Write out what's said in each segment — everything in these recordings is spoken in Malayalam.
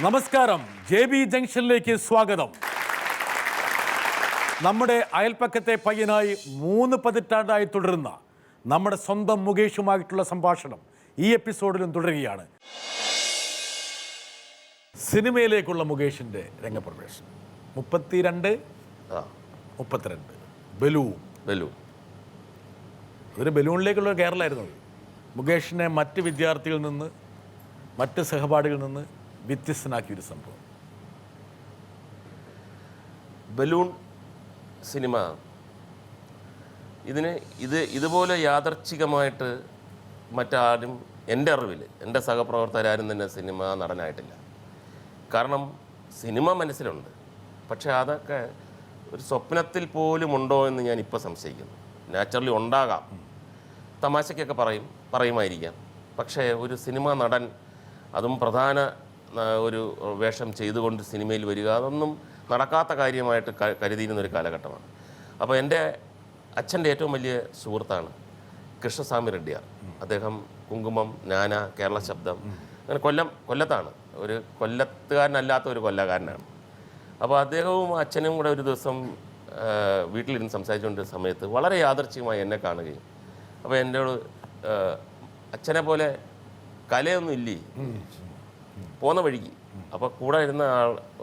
നമസ്കാരം, JB ജംഗ്ഷനിലേക്ക് സ്വാഗതം. നമ്മുടെ അയൽപ്പക്കത്തെ പയ്യനായി 3 പതിറ്റാണ്ടായി തുടരുന്ന നമ്മുടെ സ്വന്തം മുകേഷുമായിട്ടുള്ള സംഭാഷണം ഈ എപ്പിസോഡിലും തുടരുകയാണ്. സിനിമയിലേക്കുള്ള മുകേഷിൻ്റെ രംഗപ്രവേശനം 32 ബലൂൺ. അതൊരു ബലൂണിലേക്കുള്ള കേരളമായിരുന്നു. മുകേഷിനെ മറ്റ് വിദ്യാർത്ഥികളിൽ നിന്ന്, മറ്റ് സഹപാഠികളിൽ നിന്ന് വ്യത്യസ്തനാക്കിയൊരു സംഭവം. ബലൂൺ സിനിമ ഇതുപോലെ യാദർച്ഛികമായിട്ട് മറ്റാരും എൻ്റെ അറിവിൽ, എൻ്റെ സഹപ്രവർത്തകരാരും തന്നെ സിനിമ നടനായിട്ടില്ല. കാരണം സിനിമ മനസ്സിലുണ്ട്, പക്ഷേ അതൊക്കെ ഒരു സ്വപ്നത്തിൽ പോലും ഉണ്ടോ എന്ന് ഞാൻ ഇപ്പോൾ സംശയിക്കുന്നു. നാച്ചുറലി ഉണ്ടാകാം, തമാശയ്ക്കൊക്കെ പറയുമായിരിക്കാം. പക്ഷേ ഒരു സിനിമ നടൻ, അതും പ്രധാന ഒരു വേഷം ചെയ്തുകൊണ്ട് സിനിമയിൽ വരിക, അതൊന്നും നടക്കാത്ത കാര്യമായിട്ട് കരുതിയിരുന്നൊരു കാലഘട്ടമാണ്. അപ്പോൾ എൻ്റെ അച്ഛൻ്റെ ഏറ്റവും വലിയ സുഹൃത്താണ് കൃഷ്ണസ്വാമി റെഡ്ഡിയാർ. അദ്ദേഹം കുങ്കുമം, നാന, കേരള ശബ്ദം, അങ്ങനെ കൊല്ലത്താണ്. ഒരു കൊല്ലത്തുകാരനല്ലാത്ത ഒരു കൊല്ലക്കാരനാണ്. അപ്പോൾ അദ്ദേഹവും അച്ഛനും കൂടെ ഒരു ദിവസം വീട്ടിലിരുന്ന് സംസാരിച്ചുകൊണ്ടിരുന്ന സമയത്ത് വളരെ യാദർച്ഛികമായി എന്നെ കാണുകയും, അപ്പോൾ എന്നോട് അച്ഛനെ പോലെ കലയൊന്നും ഇല്ലേ പോന്ന വഴിക്ക്. അപ്പോൾ കൂടെ ഇരുന്ന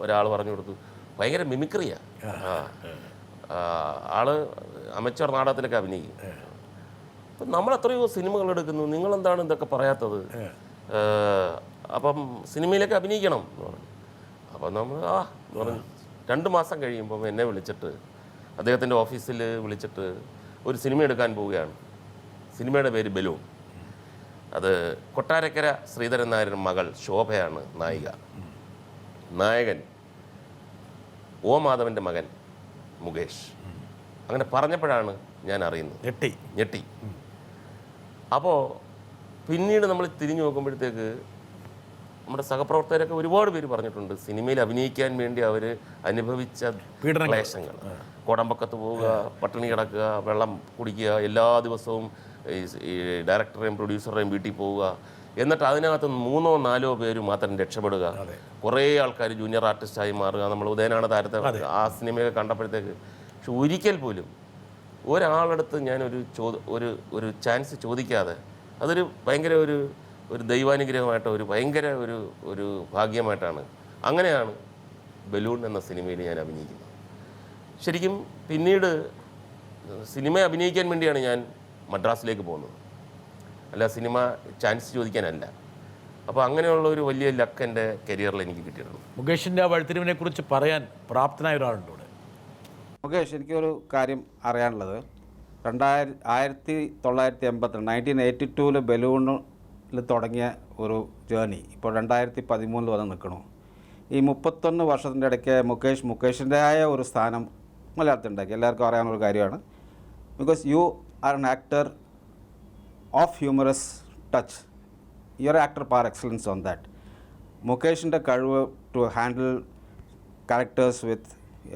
ഒരാൾ പറഞ്ഞു കൊടുത്തു, ഭയങ്കര മിമിക്രിയാണ്, ആള് അമച്ചർ നാടകത്തിലൊക്കെ അഭിനയിക്കും. അപ്പം നമ്മൾ എത്രയോ സിനിമകൾ എടുക്കുന്നു, നിങ്ങളെന്താണ് ഇതൊക്കെ പറയാത്തത്? അപ്പം സിനിമയിലേക്ക് അഭിനയിക്കണം എന്ന് പറഞ്ഞു. അപ്പം നമ്മൾ എന്ന് പറഞ്ഞു. 2 മാസം കഴിയുമ്പം എന്നെ വിളിച്ചിട്ട്, അദ്ദേഹത്തിൻ്റെ ഓഫീസിൽ വിളിച്ചിട്ട് ഒരു സിനിമ എടുക്കാൻ പോവുകയാണ്. സിനിമയുടെ പേര് ബലൂൺ. അത് കൊട്ടാരക്കര ശ്രീധരൻ നായരുടെ മകൾ ശോഭയാണ് നായിക. നായകൻ O മാധവൻ്റെ മകൻ മുകേഷ്. അങ്ങനെ പറഞ്ഞപ്പോഴാണ് ഞാൻ അറിയുന്നത്. ഞെട്ടി. അപ്പോൾ പിന്നീട് നമ്മൾ തിരിഞ്ഞു നോക്കുമ്പോഴത്തേക്ക് നമ്മുടെ സഹപ്രവർത്തകരൊക്കെ ഒരുപാട് പേര് പറഞ്ഞിട്ടുണ്ട്, സിനിമയിൽ അഭിനയിക്കാൻ വേണ്ടി അവർ അനുഭവിച്ച ക്ലേശങ്ങൾ. കോടമ്പക്കത്ത് പോവുക, പട്ടിണി കിടക്കുക, വെള്ളം കുടിക്കുക, എല്ലാ ദിവസവും ഈ ഡയറക്ടറെയും പ്രൊഡ്യൂസറുടെയും വീട്ടിൽ പോവുക, എന്നിട്ട് അതിനകത്ത് 3 or 4 പേര് മാത്രം രക്ഷപ്പെടുക, കുറേ ആൾക്കാർ ജൂനിയർ ആർട്ടിസ്റ്റായി മാറുക. നമ്മൾ ഉദയനാണ് താരത്തെ ആ സിനിമയൊക്കെ കണ്ടപ്പോഴത്തേക്ക്, പക്ഷെ ഒരിക്കൽ പോലും ഒരാളടുത്ത് ഞാനൊരു ഒരു ചാൻസ് ചോദിക്കാതെ, അതൊരു ഭയങ്കര ഒരു ദൈവാനുഗ്രഹമായിട്ട്, ഒരു ഭയങ്കര ഒരു ഭാഗ്യമായിട്ടാണ്. അങ്ങനെയാണ് ബലൂൺ എന്ന സിനിമയിൽ ഞാൻ അഭിനയിക്കുന്നത്. ശരിക്കും പിന്നീട് സിനിമ അഭിനയിക്കാൻ വേണ്ടിയാണ് ഞാൻ മദ്രാസിലേക്ക് പോകുന്നത്, അല്ല സിനിമ ചാൻസ് ചോദിക്കാനല്ല. അപ്പോൾ അങ്ങനെയുള്ള ഒരു വലിയ ലക്ക് എൻ്റെ കരിയറിൽ എനിക്ക് കിട്ടിയിട്ടുണ്ട്. മുകേഷിൻ്റെ ആ വഴിത്തിരിവിനെ കുറിച്ച് പറയാൻ പ്രാപ്തനായ ഒരാളുണ്ട് ഇവിടെ. മുകേഷ്, എനിക്കൊരു കാര്യം അറിയാനുള്ളത്, 1982 ബലൂണിൽ തുടങ്ങിയ ഒരു ജേർണി ഇപ്പോൾ 2013 വന്ന് നിൽക്കണു. ഈ 31 വർഷത്തിൻ്റെ ഇടയ്ക്ക് മുകേഷിൻ്റെതായ ഒരു സ്ഥാനം മലയാളത്തിലുണ്ടാക്കി. എല്ലാവർക്കും അറിയാവുന്ന ഒരു കാര്യമാണ്. Because you are an actor of humorous touch. You are an actor par excellence on that. മുകേഷിൻ്റെ കഴിവ് to handle characters with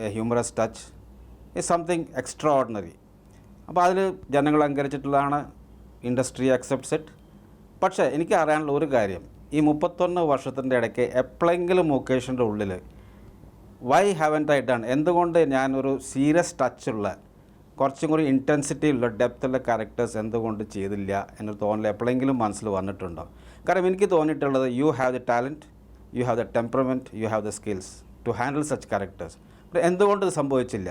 a humorous touch is something extraordinary. അപ്പോൾ അതിൽ ജനങ്ങൾ അംഗീകരിച്ചിട്ടുള്ളതാണ്, ഇൻഡസ്ട്രി അക്സെപ്റ്റ്സ് ഇറ്റ്. പക്ഷേ എനിക്ക് അറിയാനുള്ള ഒരു കാര്യം, ഈ 31 വർഷത്തിൻ്റെ ഇടയ്ക്ക് എപ്പോഴെങ്കിലും മുകേഷിൻ്റെ ഉള്ളിൽ വൈ ഹാവൻറ്റ് ഐ ഡൺ, എന്തുകൊണ്ട് ഞാനൊരു സീരിയസ് ടച്ചുള്ള, കുറച്ചും കൂടി ഇൻറ്റൻസിറ്റി ഉള്ള, ഡെപ്തുള്ള ക്യാരക്ടേഴ്സ് എന്തുകൊണ്ട് ചെയ്തില്ല എന്നൊരു തോന്നൽ എപ്പോഴെങ്കിലും മനസ്സിൽ വന്നിട്ടുണ്ടോ? കാരണം എനിക്ക് തോന്നിയിട്ടുള്ളത്, you have the talent, you have the temperament, you have the skills to handle such characters. എന്തുകൊണ്ട് ഇത് സംഭവിച്ചില്ല?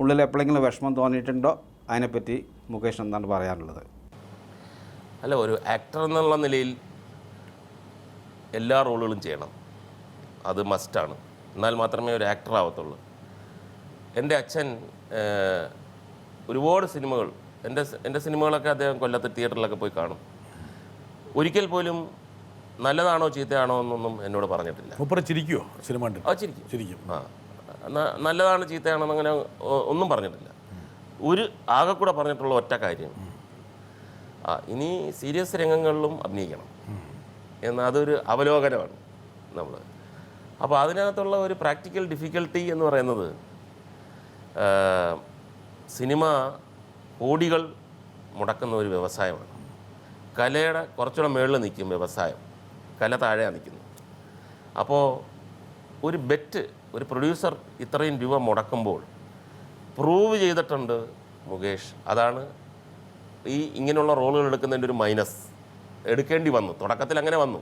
ഉള്ളിൽ എപ്പോഴെങ്കിലും വിഷമം തോന്നിയിട്ടുണ്ടോ? അതിനെപ്പറ്റി മുകേഷ് എന്താണ് പറയാനുള്ളത്? അല്ല, ഒരു ആക്ടർ എന്നുള്ള നിലയിൽ എല്ലാ റോളുകളും ചെയ്യണം, അത് മസ്റ്റാണ്. എന്നാൽ മാത്രമേ ഒരു ആക്ടർ ആവത്തുള്ളൂ. എൻ്റെ അച്ഛൻ ഒരുപാട് സിനിമകൾ, എൻ്റെ സിനിമകളൊക്കെ അദ്ദേഹം കൊല്ലത്ത് തിയേറ്ററിലൊക്കെ പോയി കാണും. ഒരിക്കൽ പോലും നല്ലതാണോ ചീത്തയാണോ എന്നൊന്നും എന്നോട് പറഞ്ഞിട്ടില്ല. ചിരിക്കുമോ സിനിമ? ചിരിക്കും. നല്ലതാണ് ചീത്തയാണോ എന്നങ്ങനെ ഒന്നും പറഞ്ഞിട്ടില്ല. ആകെ കൂടെ പറഞ്ഞിട്ടുള്ള ഒറ്റ കാര്യം, ഇനി സീരിയസ് രംഗങ്ങളിലും അഭിനയിക്കണം എന്ന്, അതൊരു അവലോകനമാണ് നമ്മൾ. അപ്പോൾ അതിനകത്തുള്ള ഒരു പ്രാക്ടിക്കൽ ഡിഫിക്കൽട്ടി എന്ന് പറയുന്നത്, സിനിമ കോടികൾ മുടക്കുന്ന ഒരു വ്യവസായമാണ്. കലയുടെ കുറച്ചുകൂടെ മുകളിൽ നിൽക്കും വ്യവസായം, കല താഴെയാണ് നിൽക്കുന്നത്. അപ്പോൾ ഒരു ബെറ്റ് ഒരു പ്രൊഡ്യൂസർ ഇത്രയും രൂപ മുടക്കുമ്പോൾ പ്രൂവ് ചെയ്തിട്ടുണ്ട് മുകേഷ്. അതാണ് ഇങ്ങനെയുള്ള റോളുകൾ എടുക്കുന്നതിൻ്റെ ഒരു മൈനസ്. എടുക്കേണ്ടി വന്നു, തുടക്കത്തിൽ അങ്ങനെ വന്നു.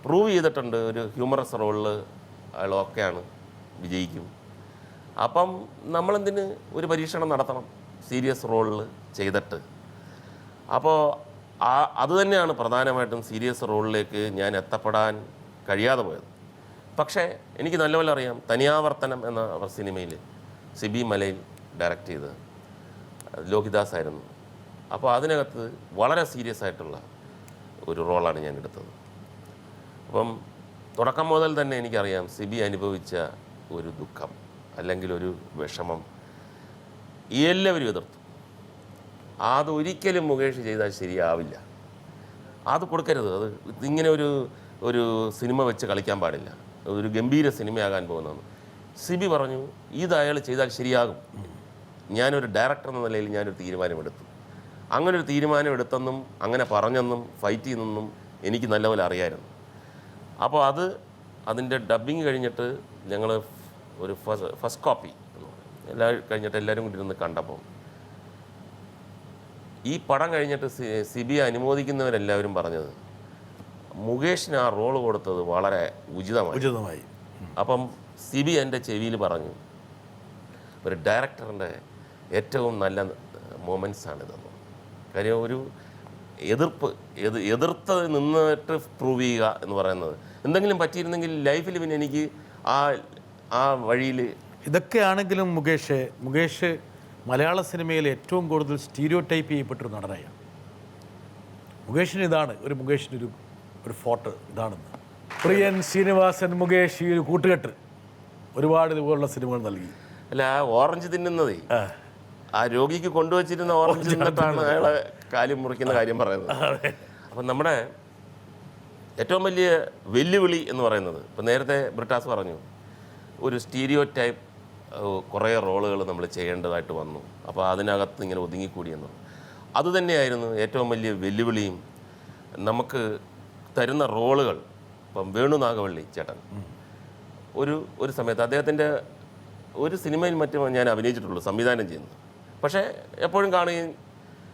പ്രൂവ് ചെയ്തിട്ടുണ്ട് ഒരു ഹ്യൂമറസ് റോളിൽ അയാൾ ഓക്കെയാണ്, വിജയിക്കും. അപ്പം നമ്മളെന്തിന് ഒരു പരീക്ഷണം നടത്തണം സീരിയസ് റോളിൽ ചെയ്തിട്ട്? അപ്പോൾ അതുതന്നെയാണ് പ്രധാനമായിട്ടും സീരിയസ് റോളിലേക്ക് ഞാൻ എത്തപ്പെടാൻ കഴിയാതെ പോയത്. പക്ഷേ എനിക്ക് നല്ലപോലെ അറിയാം, തനിയാവർത്തനം എന്ന സിനിമയിൽ സിബി മലയിൽ ഡയറക്റ്റ് ചെയ്ത് ലോഹിദാസ് ആയിരുന്നു. അപ്പോൾ അതിനകത്ത് വളരെ സീരിയസ് ആയിട്ടുള്ള ഒരു റോളാണ് ഞാൻ എടുത്തത്. അപ്പം തുടക്കം മുതൽ തന്നെ എനിക്കറിയാം സിബി അനുഭവിച്ച ഒരു ദുഃഖം അല്ലെങ്കിൽ ഒരു വിഷമം എല്ലാവരും എതിർത്തു. അതൊരിക്കലും മുകേഷ് ചെയ്താൽ ശരിയാവില്ല, അത് കൊടുക്കരുത്, അത് ഇങ്ങനെ ഒരു സിനിമ വെച്ച് കളിക്കാൻ പാടില്ല, ഒരു ഗംഭീര സിനിമയാകാൻ പോകുന്നതെന്ന് സിബി പറഞ്ഞു. ഇത് അയാൾ ചെയ്താൽ ശരിയാകും. ഞാനൊരു ഡയറക്ടർ എന്ന നിലയിൽ ഞാനൊരു തീരുമാനമെടുത്തു. അങ്ങനെ ഒരു തീരുമാനം എടുത്തെന്നും അങ്ങനെ പറഞ്ഞെന്നും ഫൈറ്റ് ചെയ്യുന്നെന്നും എനിക്ക് നല്ലപോലെ അറിയാമായിരുന്നു. അപ്പോൾ അതിൻ്റെ ഡബ്ബിങ് കഴിഞ്ഞിട്ട് ഞങ്ങൾ ഒരു ഫസ്റ്റ് കോപ്പി കഴിഞ്ഞിട്ട് എല്ലാവരും കൂടി ഇരുന്ന് കണ്ടപ്പോൾ ഈ പടം കഴിഞ്ഞിട്ട് സിബി അനുമോദിക്കുന്നവരെല്ലാവരും പറഞ്ഞത് മുകേഷിന് ആ റോള് കൊടുത്തത് വളരെ ഉചിതമായി. അപ്പം സിബി എൻ്റെ ചെവിയിൽ പറഞ്ഞു, ഒരു ഡയറക്ടറിൻ്റെ ഏറ്റവും നല്ല മൊമെൻറ്റ്സാണിതെന്ന്. കാര്യം ഒരു എതിർത്ത് നിന്നിട്ട് പ്രൂവ് ചെയ്യുക എന്ന് പറയുന്നത്, എന്തെങ്കിലും പറ്റിയിരുന്നെങ്കിൽ ലൈഫിൽ പിന്നെ എനിക്ക് ആ വഴിയിൽ ഇതൊക്കെയാണെങ്കിലും മുകേഷ് മലയാള സിനിമയിൽ ഏറ്റവും കൂടുതൽ സ്റ്റീരിയോ ടൈപ്പ് ചെയ്യപ്പെട്ടൊരു നടനായാണ്. മുകേഷിന് ഇതാണ് മുകേഷിൻ്റെ ഒരു ഫോട്ടോ ഇതാണെന്ന്. പ്രിയൻ, ശ്രീനിവാസൻ, മുകേഷ്, ഈ ഒരു കൂട്ടുകെട്ട് ഒരുപാട് ഇതുപോലുള്ള സിനിമകൾ നൽകി. അല്ല, ഓറഞ്ച് തിന്നുന്നതേ ആ രോഗിക്ക് കൊണ്ടുവച്ചിരുന്ന ഓറഞ്ച് തിന്നിട്ടാണ് അയാളെ കാര്യം മുറിക്കുന്ന കാര്യം പറയുന്നത്. അപ്പം നമ്മുടെ ഏറ്റവും വലിയ വെല്ലുവിളി എന്ന് പറയുന്നത്, ഇപ്പം നേരത്തെ ബ്രിട്ടാസ് പറഞ്ഞു, ഒരു സ്റ്റീരിയോ ടൈപ്പ് കുറേ റോളുകൾ നമ്മൾ ചെയ്യേണ്ടതായിട്ട് വന്നു. അപ്പോൾ അതിനകത്ത് ഇങ്ങനെ ഒതുങ്ങിക്കൂടിയെന്നു. അതുതന്നെയായിരുന്നു ഏറ്റവും വലിയ വെല്ലുവിളിയും. നമുക്ക് തരുന്ന റോളുകൾ, ഇപ്പം വേണു നാഗവള്ളി ചേട്ടൻ ഒരു സമയത്ത് അദ്ദേഹത്തിൻ്റെ ഒരു സിനിമയിൽ മറ്റും ഞാൻ അഭിനയിച്ചിട്ടുള്ളൂ, സംവിധാനം ചെയ്യുന്നു. പക്ഷേ എപ്പോഴും കാണുകയും,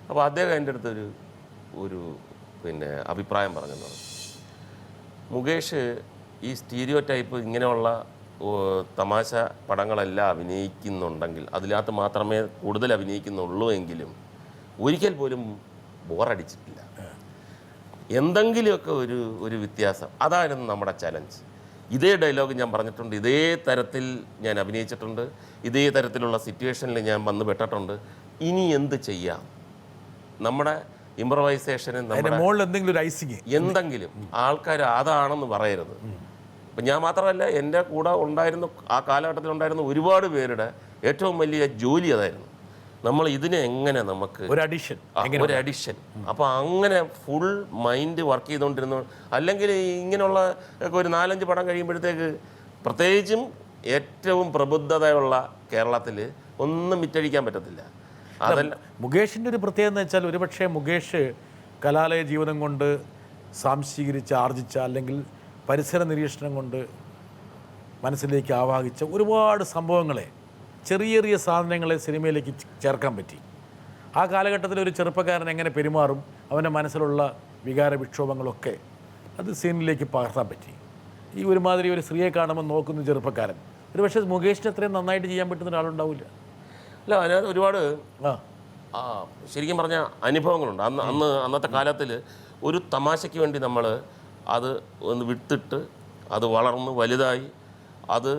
അപ്പോൾ അദ്ദേഹം എൻ്റെ അടുത്ത് ഒരു അഭിപ്രായം പറഞ്ഞെന്ന് പറഞ്ഞു, മുകേഷ് ഈ സ്റ്റീരിയോ ടൈപ്പ് ഇങ്ങനെയുള്ള തമാശ പടങ്ങളെല്ലാം അഭിനയിക്കുന്നുണ്ടെങ്കിൽ അതിനകത്ത് മാത്രമേ കൂടുതൽ അഭിനയിക്കുന്നുള്ളൂ എങ്കിലും ഒരിക്കൽ പോലും ബോറടിച്ചിട്ടില്ല. എന്തെങ്കിലുമൊക്കെ ഒരു വ്യത്യാസം, അതായിരുന്നു നമ്മുടെ ചലഞ്ച്. ഇതേ ഡയലോഗ് ഞാൻ പറഞ്ഞിട്ടുണ്ട്, ഇതേ തരത്തിൽ ഞാൻ അഭിനയിച്ചിട്ടുണ്ട്, ഇതേ തരത്തിലുള്ള സിറ്റുവേഷനിൽ ഞാൻ വന്ന് പെട്ടിട്ടുണ്ട്. ഇനി എന്ത് ചെയ്യാം? നമ്മുടെ ഇംപ്രവൈസേഷന് എന്തെങ്കിലും ആൾക്കാർ അതാണെന്ന് പറയരുത്. ഇപ്പം ഞാൻ മാത്രമല്ല, എൻ്റെ കൂടെ ഉണ്ടായിരുന്ന ആ കാലഘട്ടത്തിലുണ്ടായിരുന്ന ഒരുപാട് പേരുടെ ഏറ്റവും വലിയ ജോലി അതായിരുന്നു. നമ്മൾ ഇതിനെ എങ്ങനെ നമുക്ക് ഒരു അഡിഷൻ അപ്പോൾ അങ്ങനെ ഫുൾ മൈൻഡ് വർക്ക് ചെയ്തുകൊണ്ടിരുന്നു. അല്ലെങ്കിൽ ഇങ്ങനെയുള്ള ഒക്കെ ഒരു 4-5 പടം കഴിയുമ്പോഴത്തേക്ക്, പ്രത്യേകിച്ചും ഏറ്റവും പ്രബുദ്ധതയുള്ള കേരളത്തിൽ ഒന്നും വിറ്റഴിക്കാൻ പറ്റത്തില്ല. അതല്ല മുകേഷിൻ്റെ ഒരു പ്രത്യേകത എന്ന് വെച്ചാൽ, ഒരുപക്ഷെ മുകേഷ് കലാലയ ജീവിതം കൊണ്ട് സാംശീകരിച്ച, ആർജിച്ച, അല്ലെങ്കിൽ പരിസര നിരീക്ഷണം കൊണ്ട് മനസ്സിലേക്ക് ആവാഹിച്ച ഒരുപാട് സംഭവങ്ങളെ, ചെറിയ ചെറിയ സാധനങ്ങളെ സിനിമയിലേക്ക് ചേർക്കാൻ പറ്റി. ആ കാലഘട്ടത്തിൽ ഒരു ചെറുപ്പക്കാരൻ എങ്ങനെ പെരുമാറും, അവൻ്റെ മനസ്സിലുള്ള വികാര വിക്ഷോഭങ്ങളൊക്കെ അത് സീനിലേക്ക് പകർത്താൻ പറ്റി. ഈ ഒരുമാതിരി ഒരു സ്ത്രീയെ കാണുമ്പോൾ നോക്കുന്ന ചെറുപ്പക്കാരൻ, ഒരു പക്ഷേ മുകേഷിന് അത്രയും നന്നായിട്ട് ചെയ്യാൻ പറ്റുന്ന ഒരാളുണ്ടാവില്ല. അല്ല, അതിനകത്ത് ഒരുപാട് ശരിക്കും പറഞ്ഞ അനുഭവങ്ങളുണ്ട്. അന്നത്തെ കാലത്തിൽ ഒരു തമാശയ്ക്ക് വേണ്ടി നമ്മൾ അത് ഒന്ന് വിട്ടിട്ട് അത് വളർന്ന് വലുതായി അത്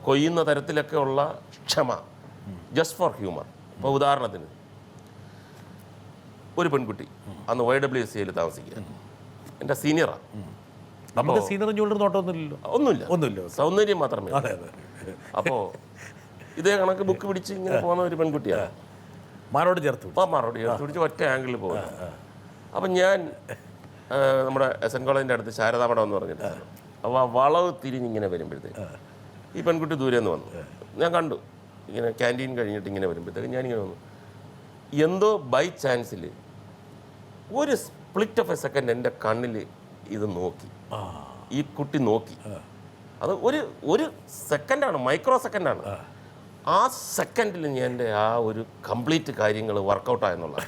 കൊയ്യുന്ന തരത്തിലൊക്കെ ഉള്ള ക്ഷമ, ജസ്റ്റ് ഫോർ ഹ്യൂമർ. ഇപ്പോൾ ഉദാഹരണത്തിന്, ഒരു പെൺകുട്ടി അന്ന് YWCAയിൽ താമസിക്കുക, എൻ്റെ സീനിയറാണ്. നമുക്ക് സീനിയർ ജൂനിയർ നോട്ടമൊന്നുമില്ലല്ലോ, ഒന്നുമില്ല, സൗന്ദര്യം മാത്രമേ. അപ്പോൾ ഇതേ കണക്ക് ബുക്ക് പിടിച്ച് ഇങ്ങനെ പോകുന്ന ഒരു പെൺകുട്ടിയാണ്, മാറോട് ചേർത്ത് പിടിച്ച് ഒറ്റ ആംഗിളിൽ പോകുന്നത്. അപ്പം ഞാൻ നമ്മുടെ SN കോളേജിൻ്റെ അടുത്ത് ശാരദാമഠം എന്ന് പറഞ്ഞിട്ട്, അപ്പോൾ ആ വളവ് തിരിഞ്ഞിങ്ങനെ വരുമ്പോഴത്തേക്ക് ഈ പെൺകുട്ടി ദൂരെ നിന്ന് വന്നു. ഞാൻ കണ്ടു, ഇങ്ങനെ ക്യാൻറ്റീൻ കഴിഞ്ഞിട്ട് ഇങ്ങനെ വരുമ്പോഴത്തേക്ക് ഞാനിങ്ങനെ വന്നു. എന്തോ ബൈ ചാൻസിൽ ഒരു സ്പ്ലിറ്റ് ഓഫ് എ സെക്കൻഡ് എൻ്റെ കണ്ണിൽ ഇത് നോക്കി. ഈ കുട്ടി നോക്കി. അത് ഒരു സെക്കൻഡാണ്, മൈക്രോ സെക്കൻഡാണ്. ആ സെക്കൻഡിൽ എൻ്റെ ആ ഒരു കംപ്ലീറ്റ് കാര്യങ്ങൾ വർക്കൗട്ടായെന്നുള്ളത്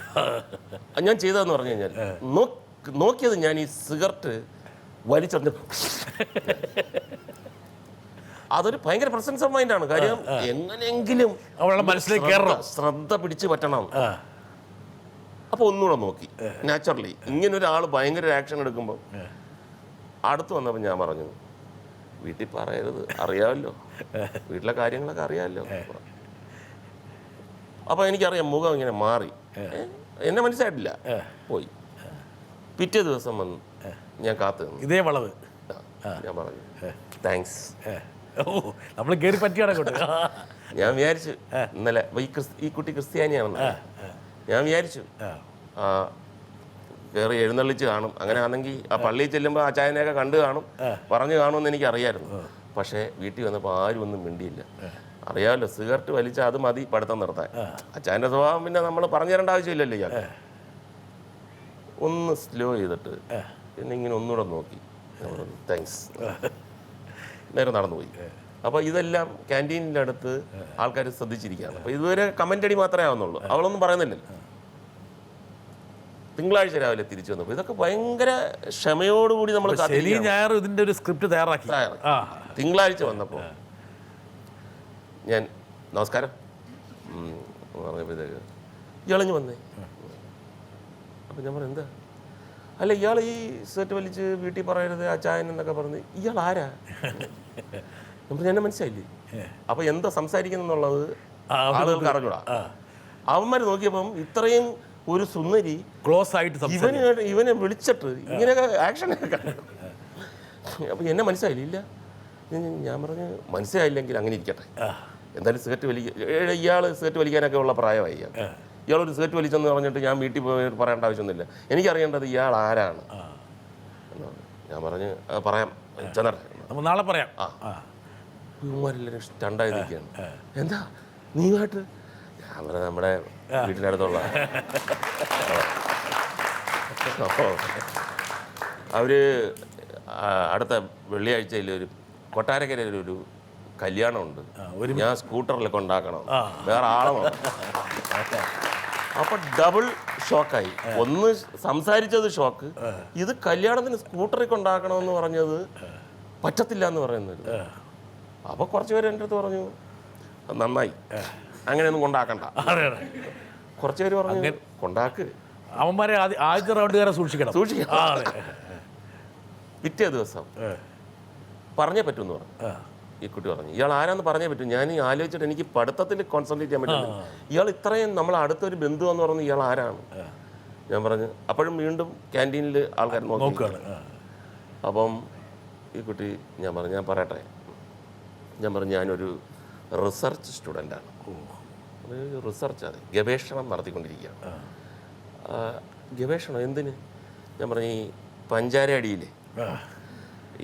ഞാൻ ചെയ്തതെന്ന് പറഞ്ഞു കഴിഞ്ഞാൽ നോക്കിയത് ഞാൻ ഈ സിഗരറ്റ് വലിച്ചെറിഞ്ഞ അതൊരു ഭയങ്കര പ്രസൻസ് ഓഫ് മൈൻഡാണ്. കാര്യം എങ്ങനെയെങ്കിലും ശ്രദ്ധ പിടിച്ചു പറ്റണം. അപ്പോൾ ഒന്നുകൂടെ നോക്കി. നാച്ചുറലി ഇങ്ങനെ ഒരാൾ ഭയങ്കര ആക്ഷൻ എടുക്കുമ്പോൾ അടുത്ത് വന്നപ്പോൾ ഞാൻ പറഞ്ഞു, വീട്ടിൽ പറയരുത്, അറിയാമല്ലോ, വീട്ടിലെ കാര്യങ്ങളൊക്കെ അറിയാമല്ലോ. അപ്പോൾ എനിക്കറിയാം മുഖം ഇങ്ങനെ മാറി, എന്നെ മനസ്സിലായിട്ടില്ല, പോയി. പിറ്റേ ദിവസം വന്നു, ഞാൻ കാത്തു നിന്നു. ഇതേ വളവ് ഞാൻ പറഞ്ഞു താങ്ക്സ്. നമ്മൾ കയറി പറ്റിയാണ്. ഞാൻ വിചാരിച്ചു ഇന്നലെ ഈ കുട്ടി ക്രിസ്ത്യാനിയാണെന്ന് ഞാൻ വിചാരിച്ചു. കയറി എഴുന്നള്ളിച്ച് കാണും, അങ്ങനെ ആണെങ്കിൽ ആ പള്ളിയിൽ ചെല്ലുമ്പോൾ ആ ചായനെയൊക്കെ കണ്ടു കാണും, പറഞ്ഞു കാണുമെന്ന് എനിക്കറിയായിരുന്നു. പക്ഷേ വീട്ടിൽ വന്നപ്പോൾ ആരും ഒന്നും മിണ്ടിയില്ല. അറിയാമല്ലോ, സിഗരറ്റ് വലിച്ചാൽ അത് മതി പഠിത്തം നിർത്താൻ. അച്ചായൻ്റെ സ്വഭാവം പിന്നെ നമ്മൾ പറഞ്ഞു തരേണ്ട ആവശ്യമില്ലല്ലോ. ഇയാൾ ഒന്ന് സ്ലോ ചെയ്തിട്ട് പിന്നെ ഇങ്ങനെ ഒന്നുകൂടെ നോക്കി, താങ്ക്സ്, നേരെ നടന്നുപോയി. അപ്പോൾ ഇതെല്ലാം ക്യാൻറ്റീനിൻ്റെ അടുത്ത് ആൾക്കാർ ശ്രദ്ധിച്ചിരിക്കുകയാണ്. അപ്പോൾ ഇതുവരെ കമൻ്റ് അടി മാത്രമേ ആവുന്നുള്ളൂ, അവളൊന്നും പറയുന്നില്ലല്ലോ. തിങ്കളാഴ്ച രാവിലെ തിരിച്ചു വന്നപ്പോൾ ഇതൊക്കെ ഭയങ്കര ക്ഷമയോടുകൂടി നമ്മൾ ഞായർ ഇതിൻ്റെ ഒരു സ്ക്രിപ്റ്റ് തയ്യാറാക്കി. തിങ്കളാഴ്ച വന്നപ്പോൾ ഞാൻ നമസ്കാരം പറഞ്ഞപ്പോഴത്തേക്ക് ഇയാളിഞ്ഞ് വന്നേ. അപ്പം ഞാൻ പറഞ്ഞു എന്താ? അല്ല, ഇയാൾ ഈ സെറ്റ് വലിച്ച് വീട്ടിൽ പറയരുത് അച്ചായൻ എന്നൊക്കെ പറഞ്ഞ് ഇയാൾ ആരാ? നമുക്ക് എന്നെ മനസ്സിലായില്ലേ? അപ്പോൾ എന്താ സംസാരിക്കുന്നുള്ളത് ആളുകൾക്ക് അറിഞ്ഞൂടാ. അവന്മാർ നോക്കിയപ്പം ഇത്രയും ഒരു സുന്ദരി ക്ലോസ് ആയിട്ട് ഇവനെ വിളിച്ചിട്ട് ഇങ്ങനെയൊക്കെ ആക്ഷനൊക്കെ. അപ്പോൾ എന്നെ മനസ്സിലായില്ല. ഇല്ല, ഞാൻ പറഞ്ഞു മനസ്സിലായില്ലെങ്കിൽ അങ്ങനെ ഇരിക്കട്ടെ, എന്തായാലും സിഗരറ്റ് ഇയാൾ സിഗരറ്റ് വലിക്കാനൊക്കെ ഉള്ള പ്രായമായി. ഇയാളൊരു സിഗരറ്റ് വലിച്ചെന്ന് പറഞ്ഞിട്ട് ഞാൻ വീട്ടിൽ പോയി പറയേണ്ട ആവശ്യമൊന്നുമില്ല, എനിക്കറിയേണ്ടത് ഇയാൾ ആരാണ്. ഞാൻ പറഞ്ഞു പറയാം ചെന്നർ, നാളെ പറയാം. ഇവന്മാരെല്ലാവരും സ്റ്റണ്ടായി നിൽക്കുകയാണ്. എന്താ നീയുമായിട്ട്? ഞാൻ പറഞ്ഞ നമ്മുടെ വീട്ടിൻ്റെ അടുത്തുള്ള. അപ്പോൾ അവർ അടുത്ത വെള്ളിയാഴ്ചയിൽ ഒരു കൊട്ടാരക്കരയിലൊരു കല്യാണമുണ്ട്, ഞാൻ സ്കൂട്ടറിൽ കൊണ്ടാക്കണം, വേറെ ആളെ വേണം. അപ്പോൾ ഡബിൾ ഷോക്കായി. ഒന്ന് സംസാരിച്ചത് ഷോക്ക്, ഇത് കല്യാണത്തിന് സ്കൂട്ടറിൽ കൊണ്ടാക്കണമെന്ന് പറഞ്ഞത് പറ്റത്തില്ല എന്ന് പറയുന്നത്. അപ്പോൾ കുറച്ച് പേര് എൻ്റെ അടുത്ത് പറഞ്ഞു നന്നായി, അങ്ങനെയൊന്നും കൊണ്ടാക്കണ്ട. കുറച്ച് പേര് പറഞ്ഞു കൊണ്ടാക്ക്, അവന്മാരെ ആദ്യത്തെ റൗണ്ടുകാരെ സൂക്ഷിക്കണം. പിറ്റേ ദിവസം പറഞ്ഞേ പറ്റുമെന്ന് പറഞ്ഞു. ഈ കുട്ടി പറഞ്ഞു ഇയാൾ ആരാന്ന് പറഞ്ഞേ പറ്റും. ഞാൻ ആലോചിച്ചിട്ട് എനിക്ക് പഠിത്തത്തിൽ കോൺസെൻട്രേറ്റ് ചെയ്യാൻ പറ്റില്ല. ഇയാൾ ഇത്രയും നമ്മൾ അടുത്തൊരു ബന്ധു എന്ന് പറഞ്ഞു, ഇയാൾ ആരാണ്? ഞാൻ പറഞ്ഞു. അപ്പോഴും വീണ്ടും ക്യാൻറ്റീനിൽ ആൾക്കാർ നോക്കുകയാണ്. അപ്പം ഈ കുട്ടി ഞാൻ പറഞ്ഞു ഞാൻ പറയട്ടെ, ഞാൻ പറഞ്ഞു ഞാനൊരു റിസർച്ച് സ്റ്റുഡൻ്റാണ്. റിസർച്ച്, അതെ, ഗവേഷണം നടത്തിക്കൊണ്ടിരിക്കുകയാണ്. ഗവേഷണം എന്തിന്? ഞാൻ പറഞ്ഞു ഈ പഞ്ചാര അടിയിലെ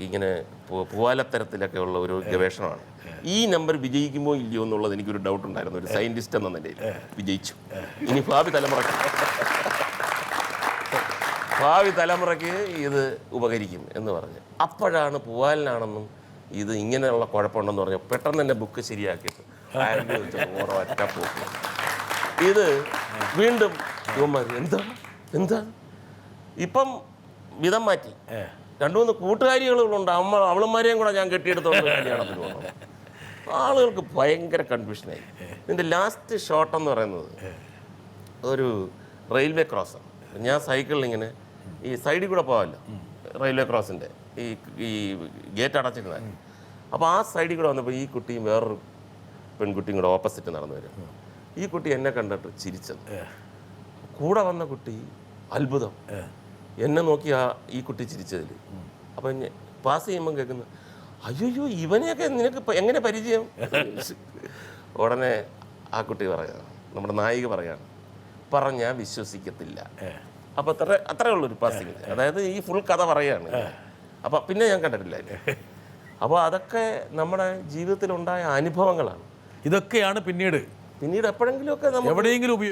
ഇങ്ങനെ പൂവാലത്തരത്തിലൊക്കെ ഉള്ള ഒരു ഗവേഷണമാണ്. ഈ നമ്പർ വിജയിക്കുമോ ഇല്ലയോ എന്നുള്ളത് എനിക്കൊരു ഡൗട്ട് ഉണ്ടായിരുന്നു. ഒരു സയൻറ്റിസ്റ്റ് എന്ന നിലയിൽ വിജയിച്ചു. ഇനി ഭാവി തലമുറയ്ക്ക് ഇത് ഉപകരിക്കും എന്ന് പറഞ്ഞ് അപ്പോഴാണ് പൂവാലിനാണെന്നും ഇത് ഇങ്ങനെയുള്ള കുഴപ്പമുണ്ടെന്ന് പറഞ്ഞു പെട്ടെന്ന് തന്നെ ബുക്ക് ശരിയാക്കിയിട്ട് ഒറ്റ പോക്ക്. ഇത് വീണ്ടും യുവന്മാർ എന്താ ഇപ്പം വിധം മാറ്റി. 2-3 കൂട്ടുകാരികളുണ്ട്, അവളുമാരെയും കൂടെ ഞാൻ കെട്ടിയെടുത്തോണ്ട് കല്യാണത്തിന് പോകണം. ആളുകൾക്ക് ഭയങ്കര കൺഫ്യൂഷനായി. ഇതിൻ്റെ ലാസ്റ്റ് ഷോട്ട് എന്ന് പറയുന്നത് ഒരു റെയിൽവേ ക്രോസാണ്. ഞാൻ സൈക്കിളിൽ ഇങ്ങനെ ഈ സൈഡിൽ കൂടെ പോകാമല്ലോ റെയിൽവേ ക്രോസിൻ്റെ ഈ ഗേറ്റ് അടച്ചിരുന്നത്. അപ്പോൾ ആ സൈഡിൽ കൂടെ വന്നപ്പോൾ ഈ കുട്ടിയും വേറൊരു പെൺകുട്ടിയും കൂടെ ഓപ്പോസിറ്റ് നടന്നു വരും. ഈ കുട്ടി എന്നെ കണ്ടിട്ട് ചിരിച്ചത്. കൂടെ വന്ന കുട്ടി അത്ഭുതം, എന്നെ നോക്കി ഈ കുട്ടി ചിരിച്ചതിൽ. അപ്പം പാസ് ചെയ്യുമ്പം കേൾക്കുന്നു അയ്യോ ഇവനെയൊക്കെ നിനക്ക് എങ്ങനെ പരിചയം? ഉടനെ ആ കുട്ടി പറയുകയാണ്, നമ്മുടെ നായിക പറയുകയാണ്, പറഞ്ഞാൽ വിശ്വസിക്കത്തില്ല. അപ്പോൾ അത്രേ ഉള്ളൊരു പാസിങ്. അതായത് ഈ ഫുൾ കഥ പറയുകയാണ്. അപ്പോൾ പിന്നെ ഞാൻ കണ്ടിട്ടില്ല. അപ്പോൾ അതൊക്കെ നമ്മുടെ ജീവിതത്തിലുണ്ടായ അനുഭവങ്ങളാണ്. ഇതൊക്കെയാണ് പിന്നീട് എപ്പോഴെങ്കിലുമൊക്കെ നമ്മൾ എവിടെയെങ്കിലും ഉപയോഗിക്കും.